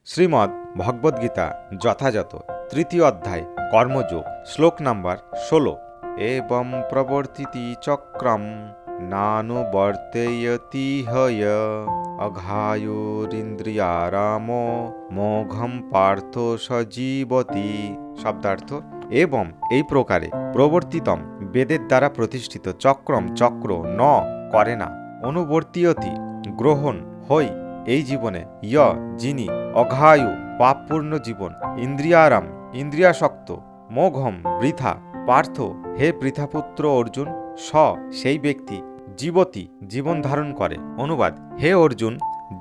শ্রীমদ্ ভগবদ্গীতা যথাযথ তৃতীয় অধ্যায় কর্মযোগ শ্লোক নাম্বার 16। এবং প্রবর্তিতি চক্রম নানুবর্তেয়তি হয় অঘায়োরিন্দ্রিয়ারাম মোঘম পার্থ সজীবতি। শব্দার্থ: এবং এই প্রকারে প্রবর্তিতম বেদের দ্বারা প্রতিষ্ঠিত চক্রম চক্র ন করে না, অনুবর্তীয়তি গ্রহণ হই এই জীবনে, যিনি অঘায়ু পাপপূর্ণ জীবন, ইন্দ্রিয়ারাম ইন্দ্রিয়াসক্ত, মোঘম বৃথা, পার্থ হে পৃথাপুত্র অর্জুন, সেই ব্যক্তি জীবতি জীবন ধারণ করে। অনুবাদ: হে অর্জুন,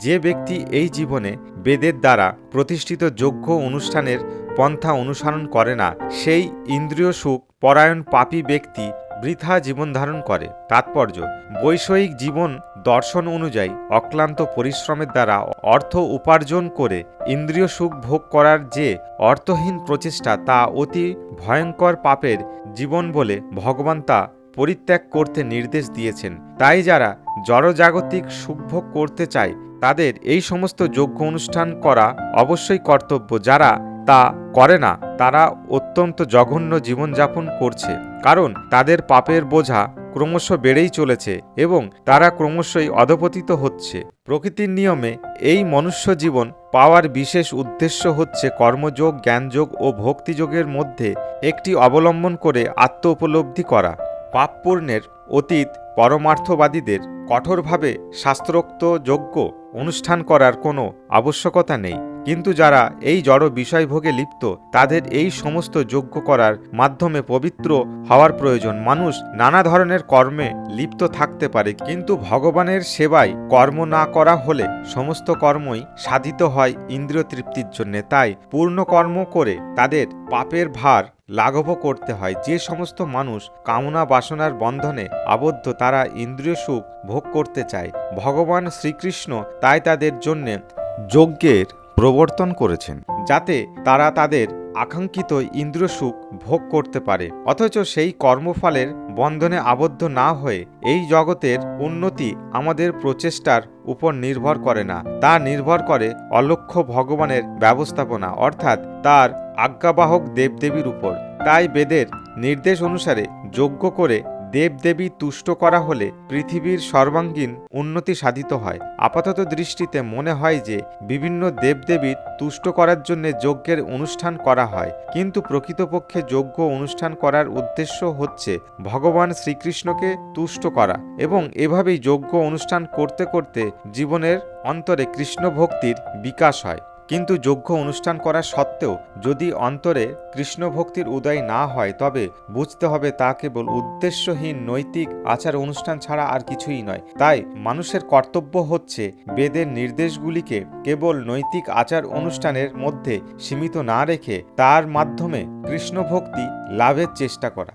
যে ব্যক্তি এই জীবনে বেদের দ্বারা প্রতিষ্ঠিত যজ্ঞ অনুষ্ঠানের পন্থা অনুসরণ করে না, সেই ইন্দ্রিয় সুখ পরায়ণ পাপী ব্যক্তি বৃথা জীবন ধারণ করে। তাৎপর্য: বৈষয়িক জীবন দর্শন অনুযায়ী অক্লান্ত পরিশ্রমের দ্বারা অর্থ উপার্জন করে ইন্দ্রিয় সুখ ভোগ করার যে অর্থহীন প্রচেষ্টা, তা অতি ভয়ঙ্কর পাপের জীবন বলে ভগবান তা পরিত্যাগ করতে নির্দেশ দিয়েছেন। তাই যারা জড়জাগতিক সুখভোগ করতে চায় তাদের এই সমস্ত যজ্ঞ অনুষ্ঠান করা অবশ্যই কর্তব্য। যারা তা করে না তারা অত্যন্ত জঘন্য জীবনযাপন করছে, কারণ তাদের পাপের বোঝা ক্রমশ বেড়েই চলেছে এবং তারা ক্রমশই অধপতিত হচ্ছে। প্রকৃতির নিয়মে এই মনুষ্য জীবন পাওয়ার বিশেষ উদ্দেশ্য হচ্ছে কর্মযোগ, জ্ঞানযোগ ও ভক্তিযোগের মধ্যে একটি অবলম্বন করে আত্ম উপলব্ধি করা। পাপ পূর্ণের অতীত পরমার্থবাদীদের কঠোরভাবে শাস্ত্রোক্ত যজ্ঞ অনুষ্ঠান করার কোনো আবশ্যকতা নেই, কিন্তু যারা এই জড় বিষয়ভোগে লিপ্ত তাদের এই সমস্ত যজ্ঞ করার মাধ্যমে পবিত্র হওয়ার প্রয়োজন। মানুষ নানা ধরনের কর্মে লিপ্ত থাকতে পারে, কিন্তু ভগবানের সেবায় কর্ম না করা হলে সমস্ত কর্মই সাধিত হয় ইন্দ্রিয় তৃপ্তির জন্য। তাই পূর্ণ কর্ম করে তাদের পাপের ভার লাঘব করতে হয়। যে সমস্ত মানুষ কামনা বাসনার বন্ধনে আবদ্ধ, তারা ইন্দ্রিয় সুখ ভোগ করতে চায়। ভগবান শ্রীকৃষ্ণ তাই তাদের জন্যে যজ্ঞের প্রবর্তন করেছেন, যাতে তারা তাদের আকাঙ্ক্ষিত ইন্দ্রিয় সুখ ভোগ করতে পারে, অথচ সেই কর্মফলের বন্ধনে আবদ্ধ না হয়ে। এই জগতের উন্নতি আমাদের প্রচেষ্টার উপর নির্ভর করে না, তা নির্ভর করে অলক্ষ্য ভগবানের ব্যবস্থাপনা, অর্থাৎ তার আজ্ঞাবাহক দেবদেবীর উপর। তাই বেদের নির্দেশ অনুসারে যজ্ঞ করে দেবদেবী তুষ্ট করা হলে পৃথিবীর সর্বাঙ্গীন উন্নতি সাধিত হয়। আপাতত দৃষ্টিতে মনে হয় যে বিভিন্ন দেবদেবীর তুষ্ট করার জন্য যজ্ঞের অনুষ্ঠান করা হয়, কিন্তু প্রকৃতপক্ষে যজ্ঞ অনুষ্ঠান করার উদ্দেশ্য হচ্ছে ভগবান শ্রীকৃষ্ণকে তুষ্ট করা, এবং এভাবেই যজ্ঞ অনুষ্ঠান করতে করতে জীবনের অন্তরে কৃষ্ণ ভক্তির বিকাশ হয়। কিন্তু যজ্ঞ অনুষ্ঠান করা সত্ত্বেও যদি অন্তরে কৃষ্ণ ভক্তির উদয় না হয়, তবে বুঝতে হবে তা কেবল উদ্দেশ্যহীন নৈতিক আচার অনুষ্ঠান ছাড়া আর কিছুই নয়। তাই মানুষের কর্তব্য হচ্ছে বেদের নির্দেশগুলিকে কেবল নৈতিক আচার অনুষ্ঠানের মধ্যে সীমিত না রেখে তার মাধ্যমে কৃষ্ণ ভক্তি লাভের চেষ্টা করা।